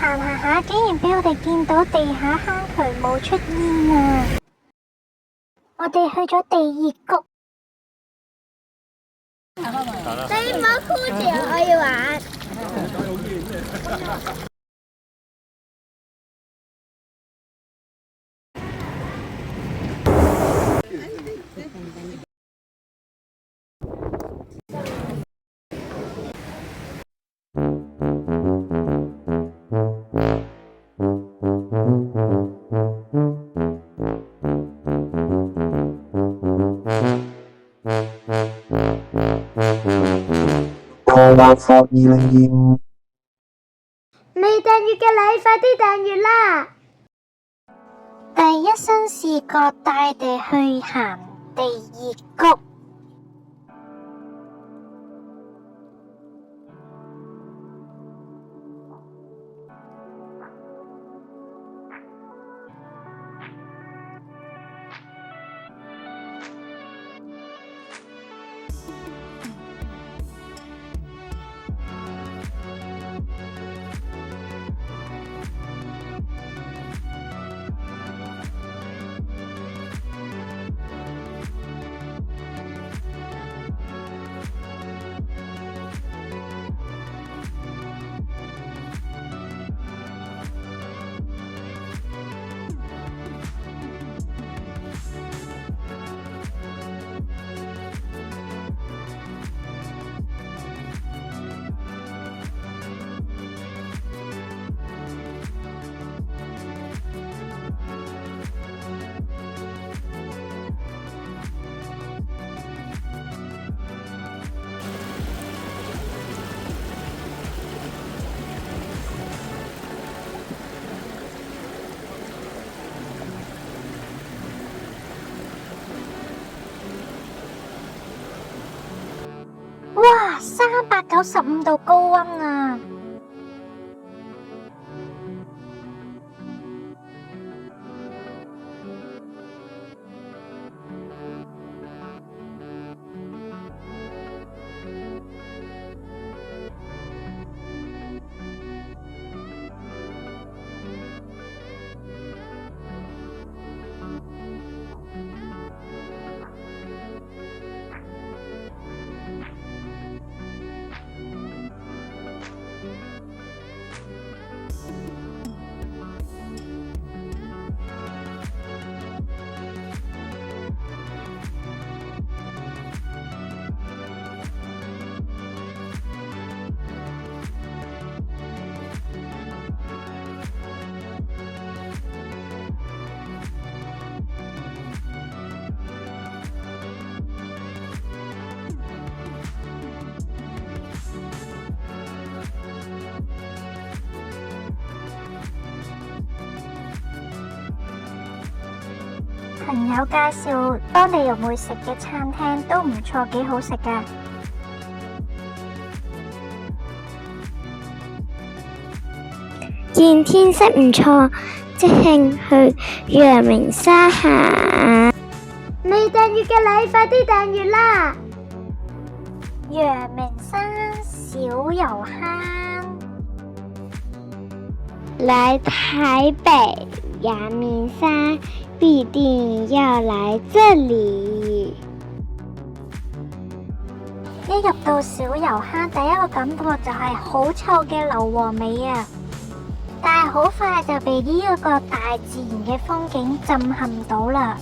行行下，竟然俾我哋見到地下坑渠冇出煙啊！我哋去咗第二谷。你唔好箍住我要玩。破壞霍2025未訂閱嘅你快啲訂閱啦！第一身視覺帶地去行第二谷。哇！395度高溫啊！朋友介紹當地人會食嘅餐廳都唔錯，幾好食㗎。見天色唔錯，即興去陽明山行。未訂閱嘅你快啲訂閱啦！陽明山小油坑。來台北陽明山必定要來這裡。一入到小油坑，第一個感覺就係好臭嘅硫磺味啊！但係好快就被呢一個大自然嘅風景震撼到啦。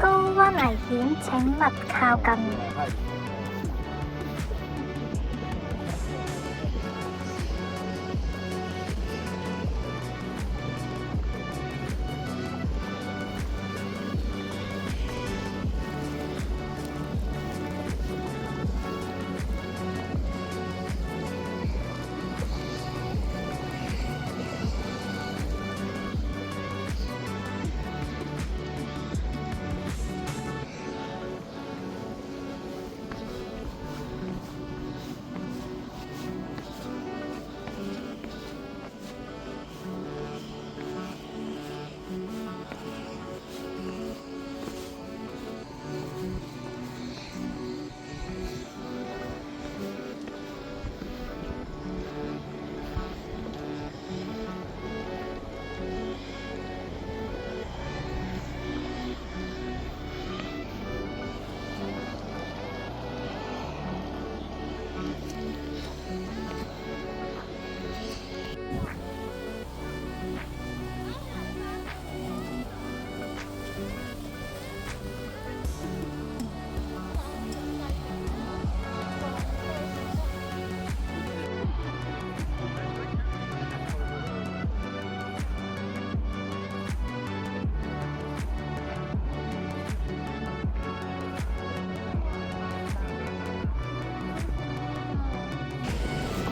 高溫危險，請勿靠近。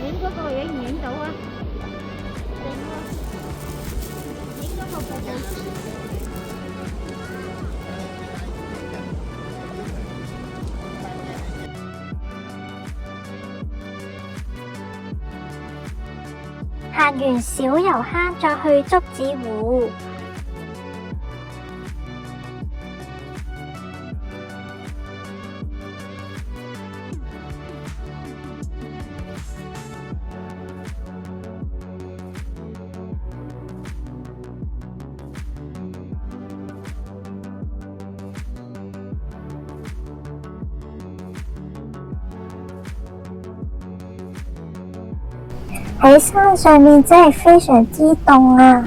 影嗰個影唔影到啊？影嗰個布布。行完小油坑再去竹子湖。喺山上面真係非常之凍啊！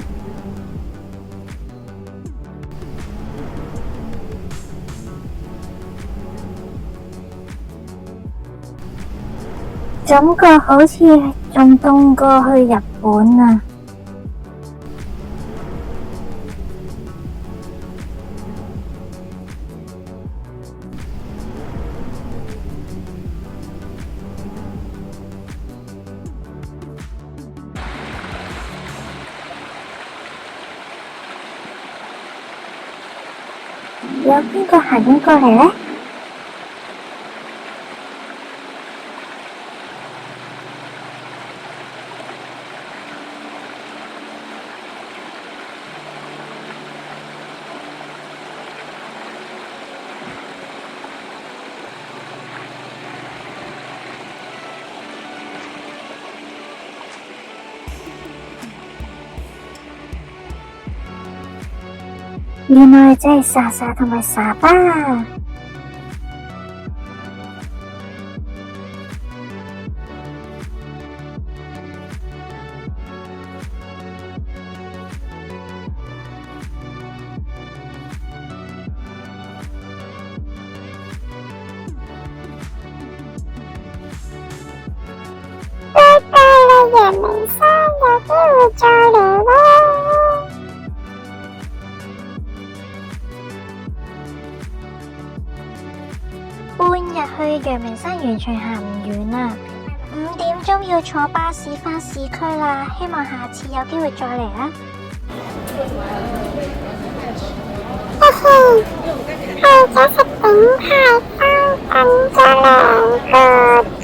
感覺好似仲凍過去日本啊！有邊個行緊過嚟呢？原來真係莎莎同埋莎爸。拜拜啦，陽明山，有機會再嚟啦。半日去陽明山完全行唔遠啊！5點鐘要坐巴士返市區啦，希望下次有機會再嚟啊！嘿嘿，去咗食鼎泰豐等咗2個鐘。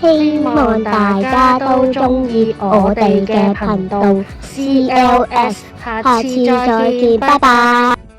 希望大家都鍾意我哋嘅頻道 CLS，下次再見，拜拜。